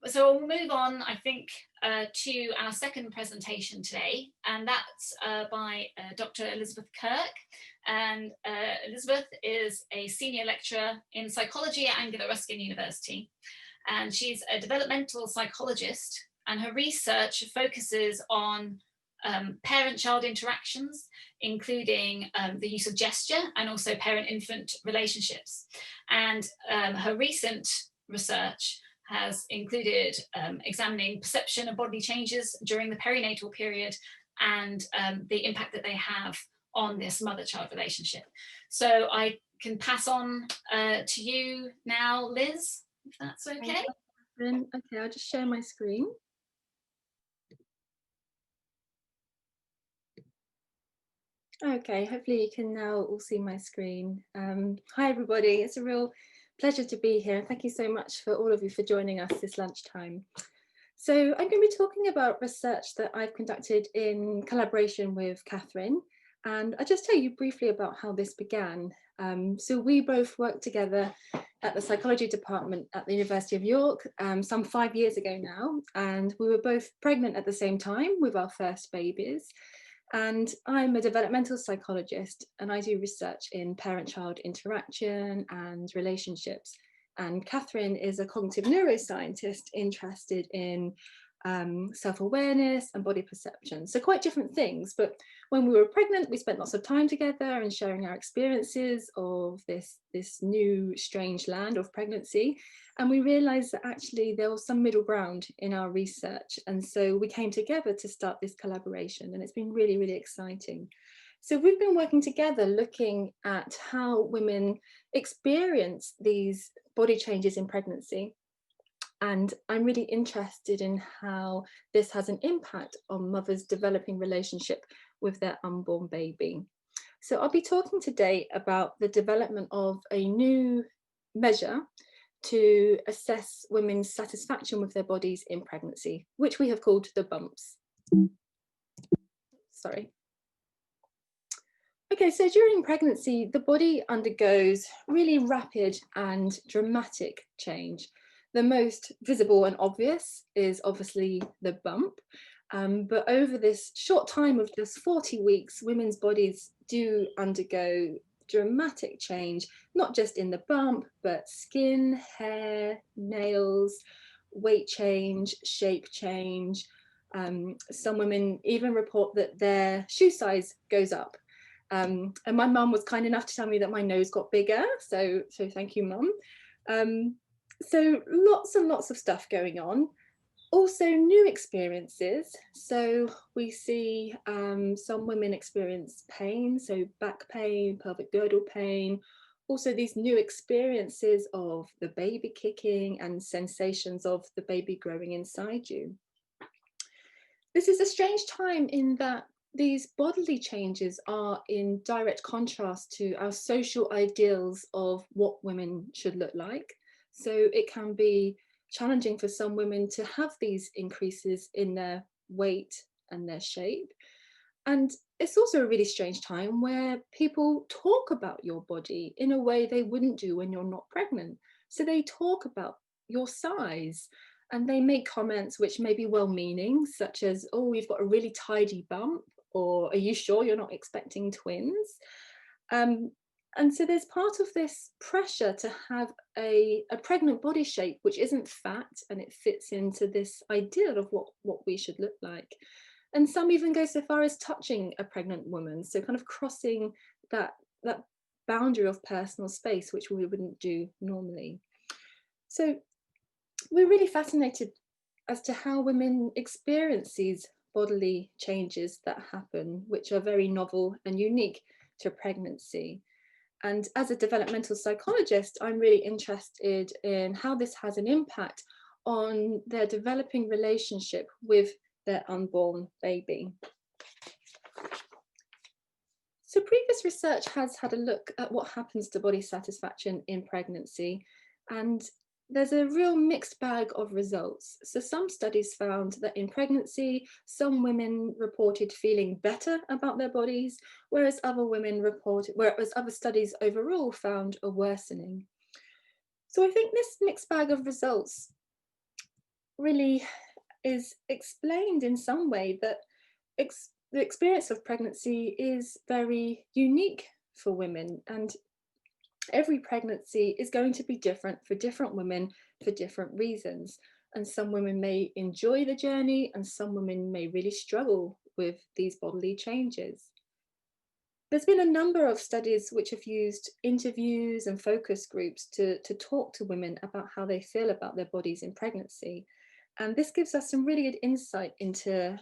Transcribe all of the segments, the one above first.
So we'll move on, I think, to our second presentation today, and that's by Dr. Elizabeth Kirk. And Elizabeth is a senior lecturer in psychology at Anglia Ruskin University, and she's a developmental psychologist, and her research focuses on parent-child interactions, including the use of gesture and also parent-infant relationships. And her recent research has included examining perception of bodily changes during the perinatal period and the impact that they have on this mother-child relationship. So I can pass on to you now, Liz, if that's okay. Okay, I'll just share my screen. Okay, hopefully you can now all see my screen. Hi everybody, it's a real pleasure to be here. Thank you so much for all of you for joining us this lunchtime. So I'm going to be talking about research that I've conducted in collaboration with Catherine, and I'll just tell you briefly about how this began. So we both worked together at the psychology department at the University of York some 5 years ago now, and we were both pregnant at the same time with our first babies. And I'm a developmental psychologist, and I do research in parent-child interaction and relationships. And Catherine is a cognitive neuroscientist interested in self-awareness and body perception. So quite different things. But when we were pregnant, we spent lots of time together and sharing our experiences of this new strange land of pregnancy. And we realized that actually there was some middle ground in our research. And so we came together to start this collaboration, and it's been really, really exciting. So we've been working together looking at how women experience these body changes in pregnancy. And I'm really interested in how this has an impact on mothers' developing relationship with their unborn baby. So I'll be talking today about the development of a new measure to assess women's satisfaction with their bodies in pregnancy, which we have called the bumps. Sorry. Okay, so during pregnancy, the body undergoes really rapid and dramatic change. The most visible and obvious is obviously the bump, but over this short time of just 40 weeks, women's bodies do undergo dramatic change, not just in the bump, but skin, hair, nails, weight change, shape change. Some women even report that their shoe size goes up. And my mum was kind enough to tell me that my nose got bigger, so thank you, Mum. So lots and lots of stuff going on. Also new experiences. So we see some women experience pain, so back pain, pelvic girdle pain. Also these new experiences of the baby kicking and sensations of the baby growing inside you. This is a strange time in that these bodily changes are in direct contrast to our social ideals of what women should look like. So it can be challenging for some women to have these increases in their weight and their shape. And it's also a really strange time where people talk about your body in a way they wouldn't do when you're not pregnant. So they talk about your size, and they make comments which may be well-meaning, such as, oh, you've got a really tidy bump, or are you sure you're not expecting twins? And so there's part of this pressure to have a pregnant body shape which isn't fat, and it fits into this ideal of what we should look like. And some even go so far as touching a pregnant woman, so kind of crossing that boundary of personal space, which we wouldn't do normally. So we're really fascinated as to how women experience these bodily changes that happen, which are very novel and unique to pregnancy. And as a developmental psychologist, I'm really interested in how this has an impact on their developing relationship with their unborn baby. So previous research has had a look at what happens to body satisfaction in pregnancy, and there's a real mixed bag of results. So some studies found that in pregnancy, some women reported feeling better about their bodies, whereas other studies overall found a worsening. So I think this mixed bag of results really is explained in some way that the experience of pregnancy is very unique for women, and every pregnancy is going to be different for different women for different reasons. And some women may enjoy the journey, and some women may really struggle with these bodily changes. There's been a number of studies which have used interviews and focus groups to talk to women about how they feel about their bodies in pregnancy. And this gives us some really good insight into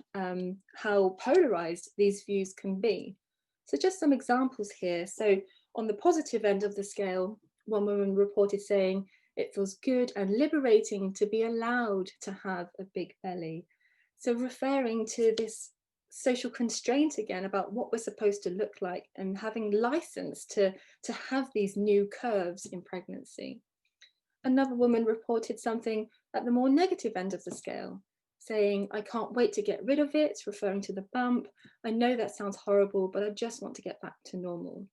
how polarized these views can be. So just some examples here. So on the positive end of the scale, one woman reported saying, "It feels good and liberating to be allowed to have a big belly." So referring to this social constraint again about what we're supposed to look like and having license to have these new curves in pregnancy. Another woman reported something at the more negative end of the scale, saying, "I can't wait to get rid of it," referring to the bump. "I know that sounds horrible, but I just want to get back to normal."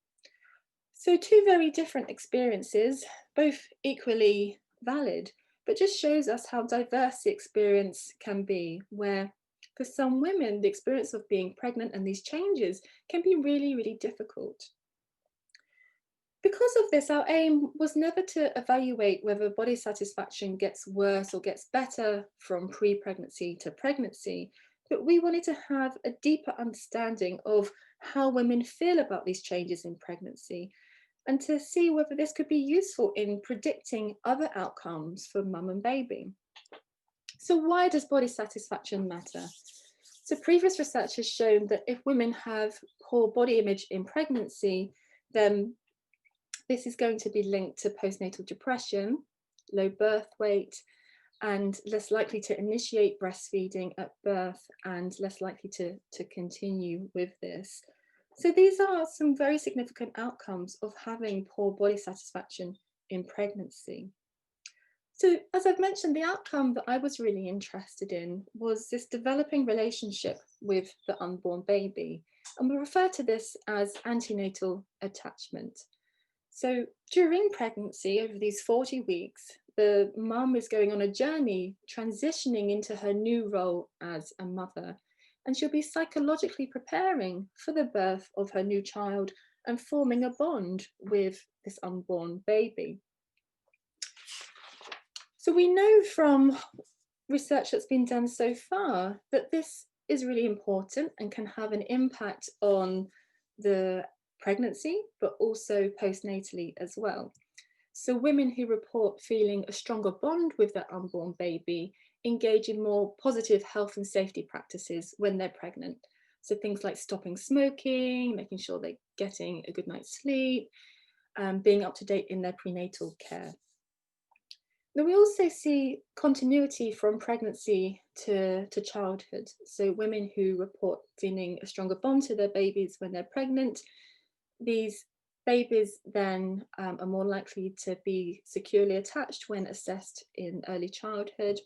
So two very different experiences, both equally valid, but just shows us how diverse the experience can be, where for some women, the experience of being pregnant and these changes can be really, really difficult. Because of this, our aim was never to evaluate whether body satisfaction gets worse or gets better from pre-pregnancy to pregnancy, but we wanted to have a deeper understanding of how women feel about these changes in pregnancy, and to see whether this could be useful in predicting other outcomes for mum and baby. So why does body satisfaction matter? So previous research has shown that if women have poor body image in pregnancy, then this is going to be linked to postnatal depression, low birth weight, and less likely to initiate breastfeeding at birth, and less likely to continue with this. So these are some very significant outcomes of having poor body satisfaction in pregnancy. So as I've mentioned, the outcome that I was really interested in was this developing relationship with the unborn baby. And we refer to this as antenatal attachment. So during pregnancy, over these 40 weeks, the mum is going on a journey transitioning into her new role as a mother. And she'll be psychologically preparing for the birth of her new child and forming a bond with this unborn baby. So we know from research that's been done so far that this is really important and can have an impact on the pregnancy, but also postnatally as well. So women who report feeling a stronger bond with their unborn baby engage in more positive health and safety practices when they're pregnant. So things like stopping smoking, making sure they're getting a good night's sleep, being up to date in their prenatal care. Now, we also see continuity from pregnancy to childhood. So women who report feeling a stronger bond to their babies when they're pregnant, these babies then are more likely to be securely attached when assessed in early childhood.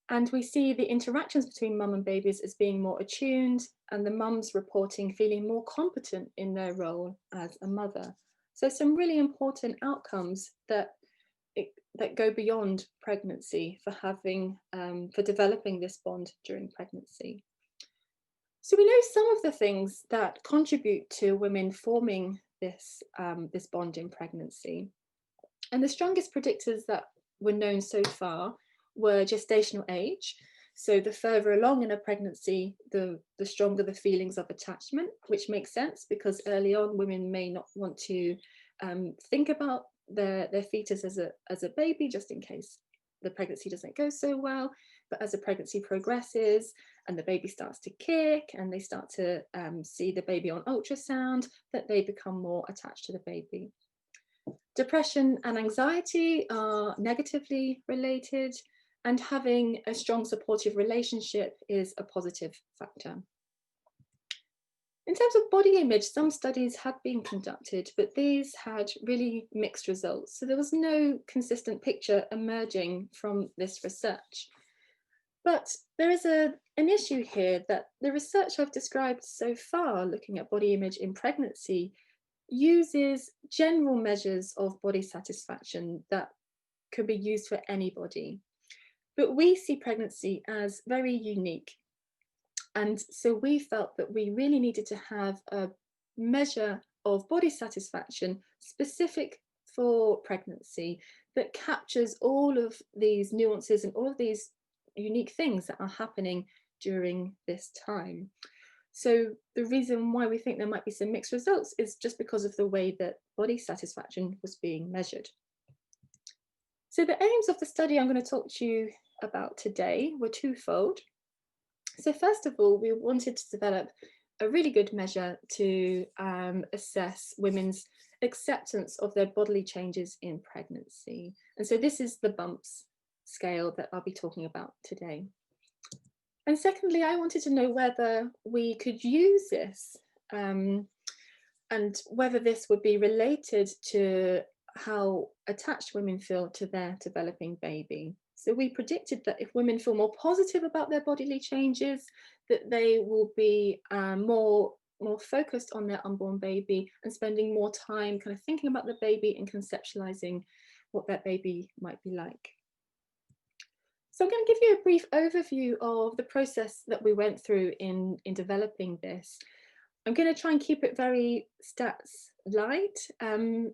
And we see the interactions between mum and babies as being more attuned, and the mums reporting feeling more competent in their role as a mother. So some really important outcomes that go beyond pregnancy for having for developing this bond during pregnancy. So we know some of the things that contribute to women forming this this bond in pregnancy, and the strongest predictors that were known so far were gestational age. So the further along in a pregnancy, the stronger the feelings of attachment, which makes sense because early on women may not want to think about their fetus as a baby, just in case the pregnancy doesn't go so well. But as the pregnancy progresses and the baby starts to kick and they start to see the baby on ultrasound, that they become more attached to the baby. Depression and anxiety are negatively related, and having a strong supportive relationship is a positive factor. In terms of body image, some studies had been conducted, but these had really mixed results. So there was no consistent picture emerging from this research. But there is an issue here that the research I've described so far, looking at body image in pregnancy, uses general measures of body satisfaction that could be used for anybody. But we see pregnancy as very unique. And so we felt that we really needed to have a measure of body satisfaction specific for pregnancy that captures all of these nuances and all of these unique things that are happening during this time. So the reason why we think there might be some mixed results is just because of the way that body satisfaction was being measured. So the aims of the study I'm going to talk to you about today were twofold. So first of all, we wanted to develop a really good measure to assess women's acceptance of their bodily changes in pregnancy. And so this is the bumps scale that I'll be talking about today. And secondly, I wanted to know whether we could use this and whether this would be related to how attached women feel to their developing baby. So we predicted that if women feel more positive about their bodily changes, that they will be more focused on their unborn baby and spending more time kind of thinking about the baby and conceptualizing what that baby might be like. So I'm going to give you a brief overview of the process that we went through in developing this. I'm going to try and keep it very stats light.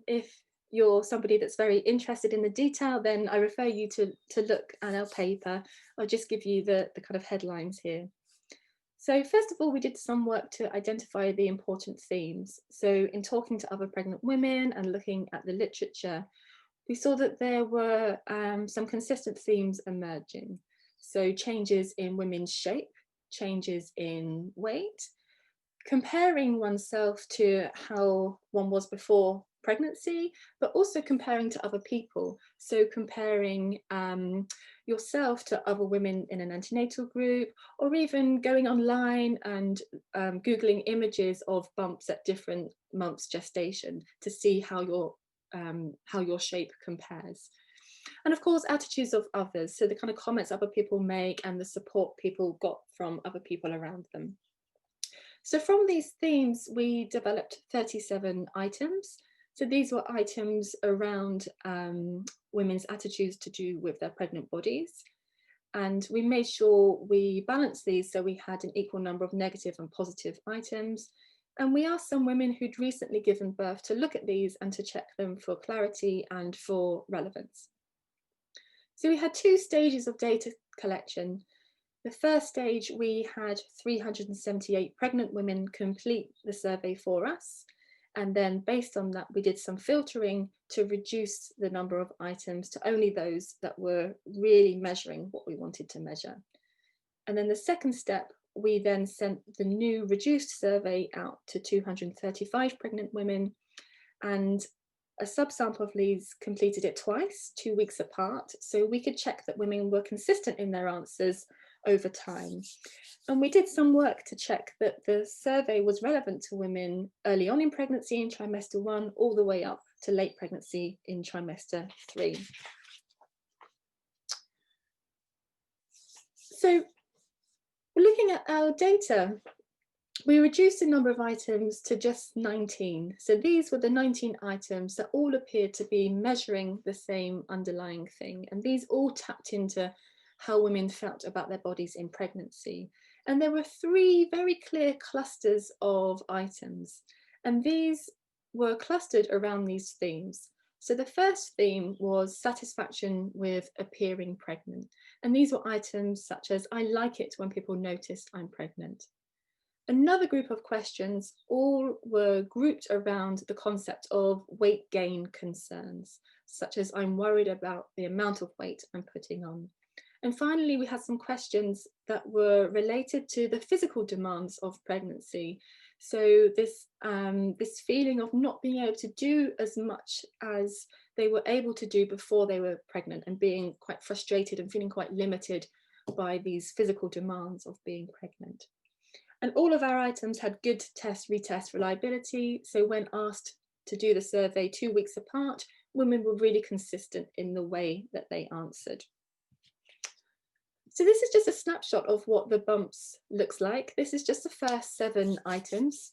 If you're somebody that's very interested in the detail, then I refer you to look at our paper. I'll just give you the kind of headlines here. So first of all, we did some work to identify the important themes. So in talking to other pregnant women and looking at the literature, we saw that there were some consistent themes emerging. So changes in women's shape, changes in weight, comparing oneself to how one was before pregnancy, but also comparing to other people. So comparing yourself to other women in an antenatal group, or even going online and Googling images of bumps at different months gestation to see how your shape compares. And of course, attitudes of others. So the kind of comments other people make and the support people got from other people around them. So from these themes, we developed 37 items. So these were items around women's attitudes to do with their pregnant bodies. And we made sure we balanced these so we had an equal number of negative and positive items. And we asked some women who'd recently given birth to look at these and to check them for clarity and for relevance. So we had two stages of data collection. The first stage, we had 378 pregnant women complete the survey for us. And then based on that, we did some filtering to reduce the number of items to only those that were really measuring what we wanted to measure. And then the second step, we then sent the new reduced survey out to 235 pregnant women, and a subsample of these completed it twice, 2 weeks apart, so we could check that women were consistent in their answers over time. And we did some work to check that the survey was relevant to women early on in pregnancy in trimester 1 all the way up to late pregnancy in trimester 3. So looking at our data, we reduced the number of items to just 19. So these were the 19 items that all appeared to be measuring the same underlying thing. And these all tapped into how women felt about their bodies in pregnancy. And there were 3 very clear clusters of items. And these were clustered around these themes. So the first theme was satisfaction with appearing pregnant. And these were items such as, I like it when people notice I'm pregnant. Another group of questions all were grouped around the concept of weight gain concerns, such as I'm worried about the amount of weight I'm putting on. And finally, we had some questions that were related to the physical demands of pregnancy. So this feeling of not being able to do as much as they were able to do before they were pregnant, and being quite frustrated and feeling quite limited by these physical demands of being pregnant. And all of our items had good test-retest reliability. So when asked to do the survey 2 weeks apart, women were really consistent in the way that they answered. So this is just a snapshot of what the bumps looks like. This is just the first 7 items.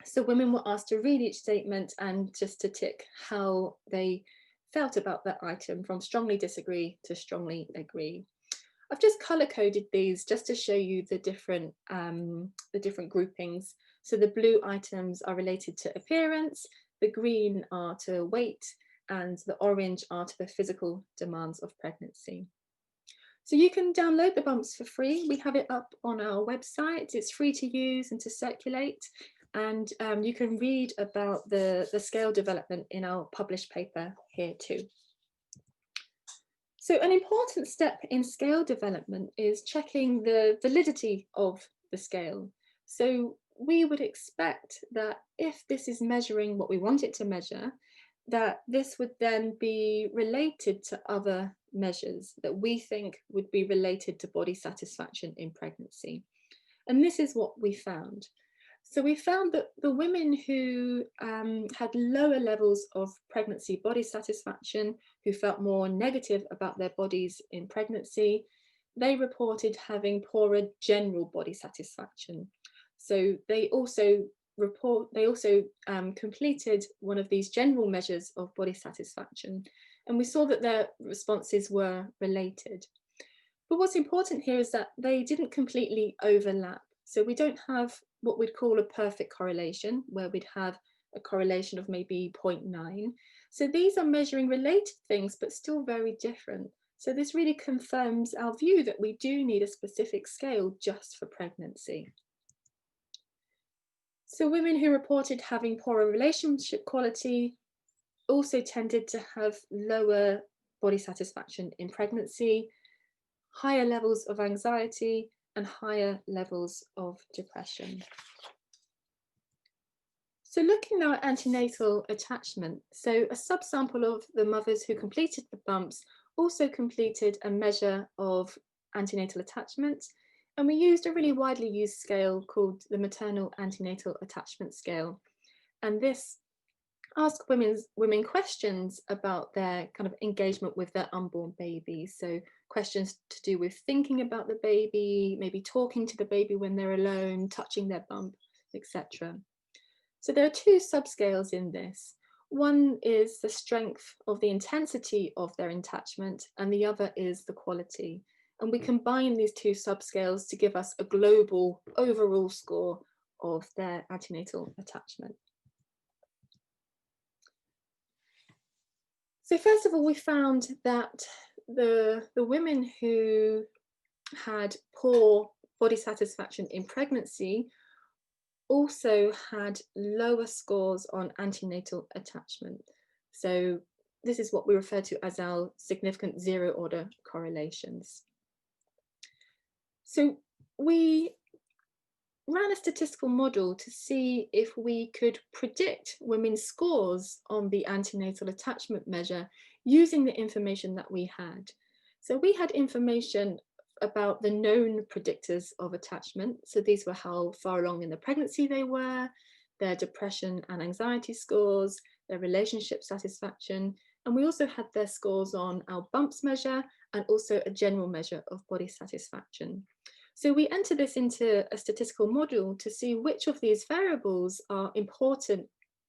So women were asked to read each statement and just to tick how they felt about that item, from strongly disagree to strongly agree. I've just color coded these just to show you the different groupings. So the blue items are related to appearance, the green are to weight, and the orange are to the physical demands of pregnancy. So you can download the bumps for free. We have it up on our website. It's free to use and to circulate. And you can read about the scale development in our published paper here too. So an important step in scale development is checking the validity of the scale. So we would expect that if this is measuring what we want it to measure, that this would then be related to other measures that we think would be related to body satisfaction in pregnancy. And this is what we found. So we found that the women who had lower levels of pregnancy body satisfaction, who felt more negative about their bodies in pregnancy, they reported having poorer general body satisfaction. So they also completed one of these general measures of body satisfaction, and we saw that their responses were related. But what's important here is that they didn't completely overlap. So we don't have what we'd call a perfect correlation, where we'd have a correlation of maybe 0.9. So these are measuring related things, but still very different. So this really confirms our view that we do need a specific scale just for pregnancy. So women who reported having poorer relationship quality also tended to have lower body satisfaction in pregnancy, higher levels of anxiety, and higher levels of depression. So looking now at antenatal attachment, so a subsample of the mothers who completed the bumps also completed a measure of antenatal attachment, and we used a really widely used scale called the maternal antenatal attachment scale. And this asked women questions about their kind of engagement with their unborn baby. So questions to do with thinking about the baby, maybe talking to the baby when they're alone, touching their bump, etc. So there are two subscales in this. One is the strength of the intensity of their attachment, and the other is the quality. And we combine these two subscales to give us a global overall score of their antenatal attachment. So first of all, we found that the women who had poor body satisfaction in pregnancy also had lower scores on antenatal attachment. So this is what we refer to as our significant zero order correlations. So we ran a statistical model to see if we could predict women's scores on the antenatal attachment measure using the information that we had. So we had information about the known predictors of attachment. So these were how far along in the pregnancy they were, their depression and anxiety scores, their relationship satisfaction, and we also had their scores on our bumps measure and also a general measure of body satisfaction. So we enter this into a statistical model to see which of these variables are important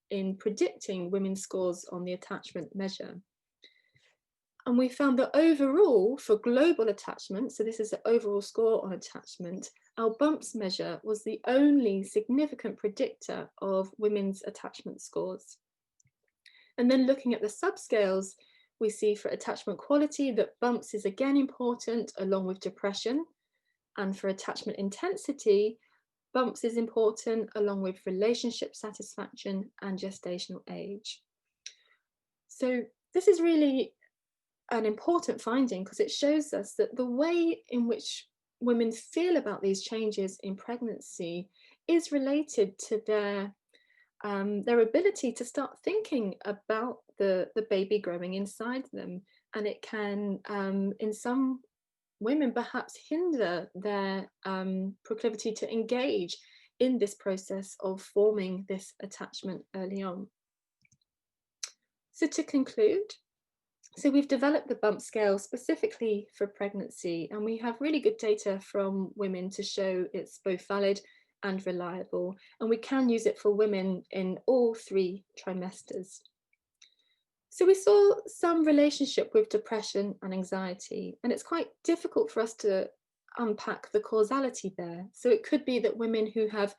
in predicting women's scores on the attachment measure. And we found that overall, for global attachment, so this is the overall score on attachment, our bumps measure was the only significant predictor of women's attachment scores. And then looking at the subscales, we see for attachment quality that bumps is again important along with depression. And for attachment intensity, bumps is important along with relationship satisfaction and gestational age. So this is really an important finding because it shows us that the way in which women feel about these changes in pregnancy is related to their ability to start thinking about the baby growing inside them. And it can, in some women, perhaps hinder their proclivity to engage in this process of forming this attachment early on. So to conclude, so we've developed the bump scale specifically for pregnancy, and we have really good data from women to show it's both valid and reliable, and we can use it for women in all 3 trimesters. So we saw some relationship with depression and anxiety, and it's quite difficult for us to unpack the causality there. So it could be that women who have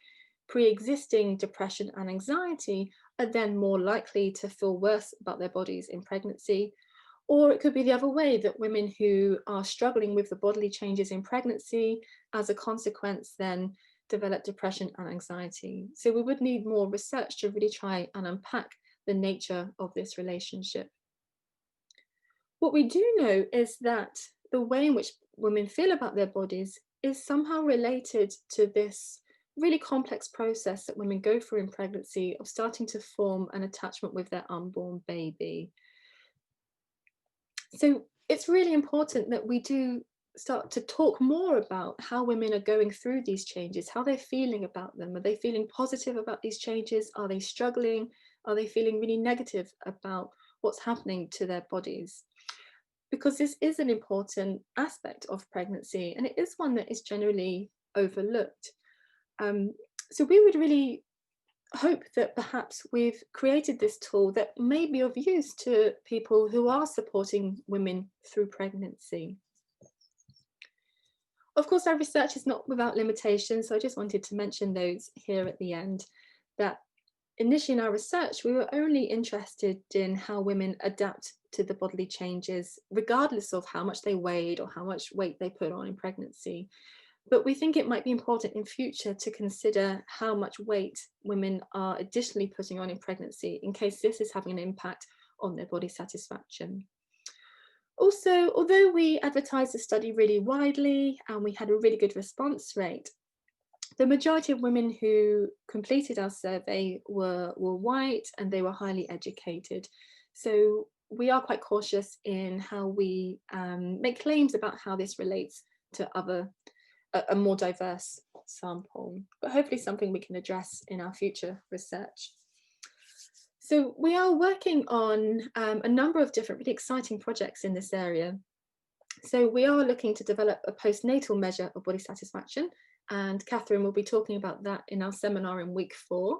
pre-existing depression and anxiety are then more likely to feel worse about their bodies in pregnancy. Or it could be the other way, that women who are struggling with the bodily changes in pregnancy, as a consequence, then develop depression and anxiety. So we would need more research to really try and unpack the nature of this relationship. What we do know is that the way in which women feel about their bodies is somehow related to this really complex process that women go through in pregnancy of starting to form an attachment with their unborn baby. So it's really important that we do start to talk more about how women are going through these changes, how they're feeling about them. Are they feeling positive about these changes? Are they struggling? Are they feeling really negative about what's happening to their bodies? Because this is an important aspect of pregnancy, and it is one that is generally overlooked. So we would really hope that perhaps we've created this tool that may be of use to people who are supporting women through pregnancy. Of course, our research is not without limitations, so I just wanted to mention those here at the end, that initially in our research, we were only interested in how women adapt to the bodily changes, regardless of how much they weighed or how much weight they put on in pregnancy. But we think it might be important in future to consider how much weight women are additionally putting on in pregnancy, in case this is having an impact on their body satisfaction. Also, although we advertised the study really widely and we had a really good response rate, the majority of women who completed our survey were white, and they were highly educated. So we are quite cautious in how we make claims about how this relates to a more diverse sample, but hopefully something we can address in our future research. So we are working on a number of different really exciting projects in this area. So we are looking to develop a postnatal measure of body satisfaction, and Catherine will be talking about that in our seminar in week 4.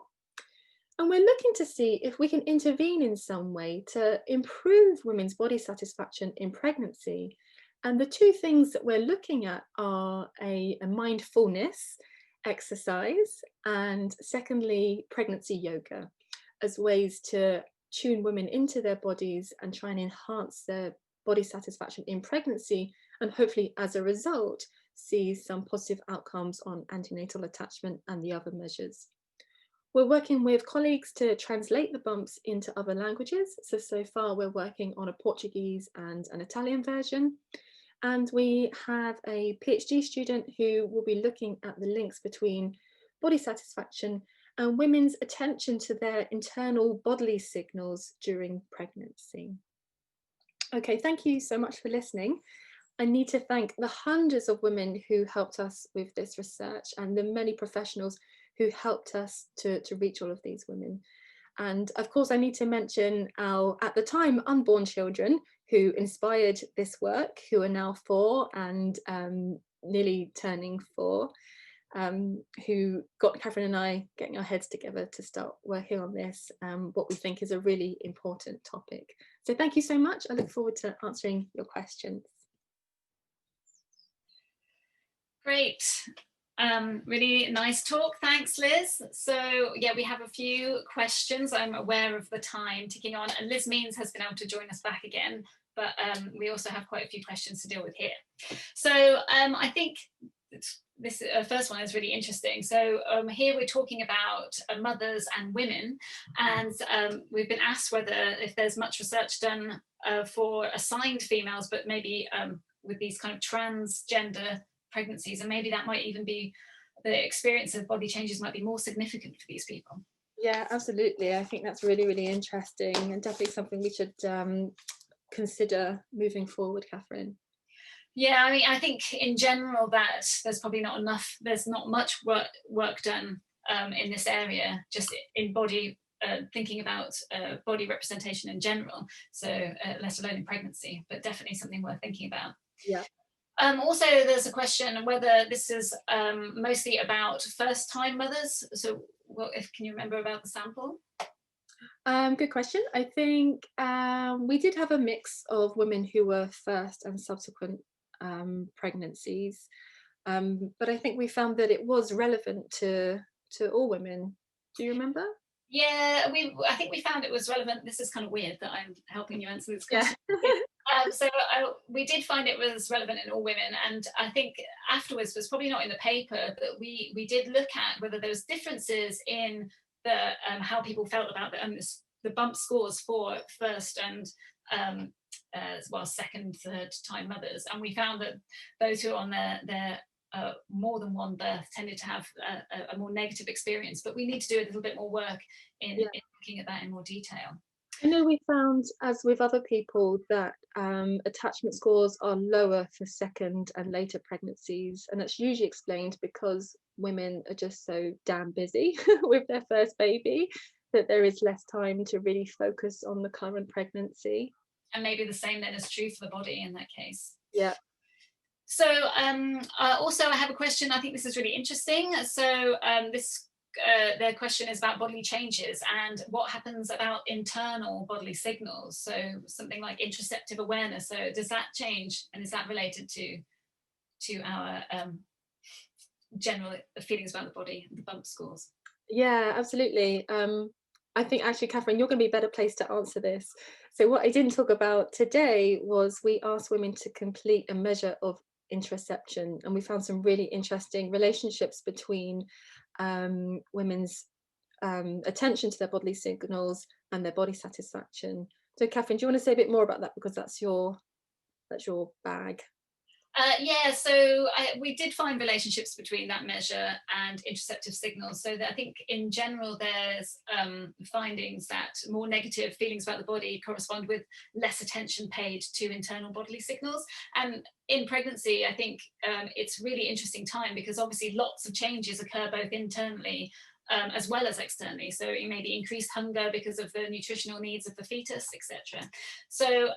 And we're looking to see if we can intervene in some way to improve women's body satisfaction in pregnancy. And the two things that we're looking at are a mindfulness exercise, and secondly, pregnancy yoga, as ways to tune women into their bodies and try and enhance their body satisfaction in pregnancy, and hopefully as a result see some positive outcomes on antenatal attachment and the other measures. We're working with colleagues to translate the bumps into other languages. So far we're working on a Portuguese and an Italian version. And we have a PhD student who will be looking at the links between body satisfaction and women's attention to their internal bodily signals during pregnancy. Okay, thank you so much for listening. I need to thank the hundreds of women who helped us with this research, and the many professionals who helped us to reach all of these women. And of course, I need to mention our, at the time, unborn children who inspired this work, who are now 4 and nearly turning 4, who got Catherine and I getting our heads together to start working on this, what we think is a really important topic. So thank you so much. I look forward to answering your questions. Great. Really nice talk. Thanks, Liz. So yeah, we have a few questions. I'm aware of the time ticking on, and Liz Means has been able to join us back again, but we also have quite a few questions to deal with here. So I think this first one is really interesting. So here we're talking about mothers and women, and we've been asked whether if there's much research done for assigned females, but maybe with these kind of transgender pregnancies, and maybe that might even be the experience of body changes might be more significant for these people. Yeah, absolutely. I think that's really, really interesting, and definitely something we should consider moving forward, Catherine. Yeah, I mean, I think in general that there's probably not enough, there's not much work done in this area, just in body, thinking about body representation in general, so let alone in pregnancy, but definitely something worth thinking about. Yeah. Also, there's a question whether this is mostly about first-time mothers. So, can you remember about the sample? Good question. I think we did have a mix of women who were first and subsequent pregnancies, but I think we found that it was relevant to all women. Do you remember? Yeah, I think we found it was relevant. This is kind of weird that I'm helping you answer this Yeah. question. We did find it was relevant in all women, and I think afterwards was probably not in the paper, but we did look at whether there was differences in the how people felt about the bump scores for first and well, second, third time mothers, and we found that those who are on their more than one birth tended to have a more negative experience. But we need to do a little bit more work in looking at that in more detail. I know we found, as with other people, that attachment scores are lower for second and later pregnancies, and that's usually explained because women are just so damn busy with their first baby that there is less time to really focus on the current pregnancy. And maybe the same then is true for the body in that case. Yeah. So also I have a question. I think this is really interesting. So their question is about bodily changes and what happens about internal bodily signals. So something like interoceptive awareness. So does that change, and is that related to our general feelings about the body, the bump scores? Yeah, absolutely. I think actually, Catherine, you're going to be better placed to answer this. So, what I didn't talk about today was we asked women to complete a measure of interoception, and we found some really interesting relationships between women's attention to their bodily signals and their body satisfaction. So, Catherine, do you want to say a bit more about that because that's your bag? Yeah, so we did find relationships between that measure and interoceptive signals. So that I think in general, there's findings that more negative feelings about the body correspond with less attention paid to internal bodily signals. And in pregnancy, I think it's really interesting time because obviously lots of changes occur both internally as well as externally. So it may be increased hunger because of the nutritional needs of the fetus, etc. So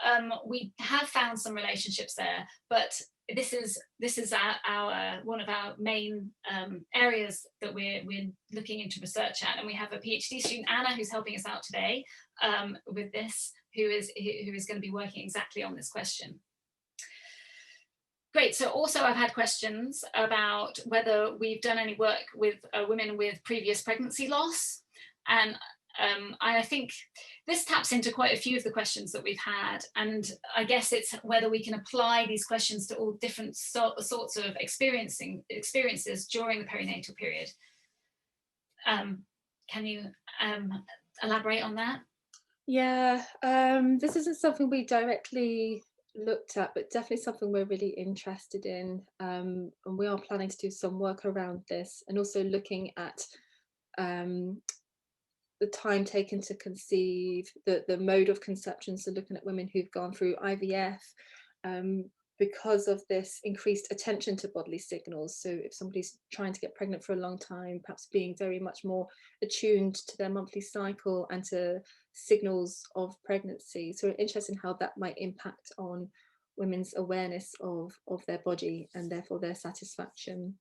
we have found some relationships there, but this is our one of our main areas that we're looking into research at, and we have a PhD student, Anna, who's helping us out today with this, who is going to be working exactly on this question. Great. So also I've had questions about whether we've done any work with women with previous pregnancy loss. And I think this taps into quite a few of the questions that we've had. And I guess it's whether we can apply these questions to all different sorts of experiences during the perinatal period. Can you elaborate on that? Yeah, this isn't something we directly looked at, but definitely something we're really interested in. And we are planning to do some work around this and also looking at um, the time taken to conceive, the mode of conception. So looking at women who've gone through IVF, um, because of this increased attention to bodily signals. So if somebody's trying to get pregnant for a long time, perhaps being very much more attuned to their monthly cycle and to signals of pregnancy. So we're interested in how that might impact on women's awareness of their body and therefore their satisfaction.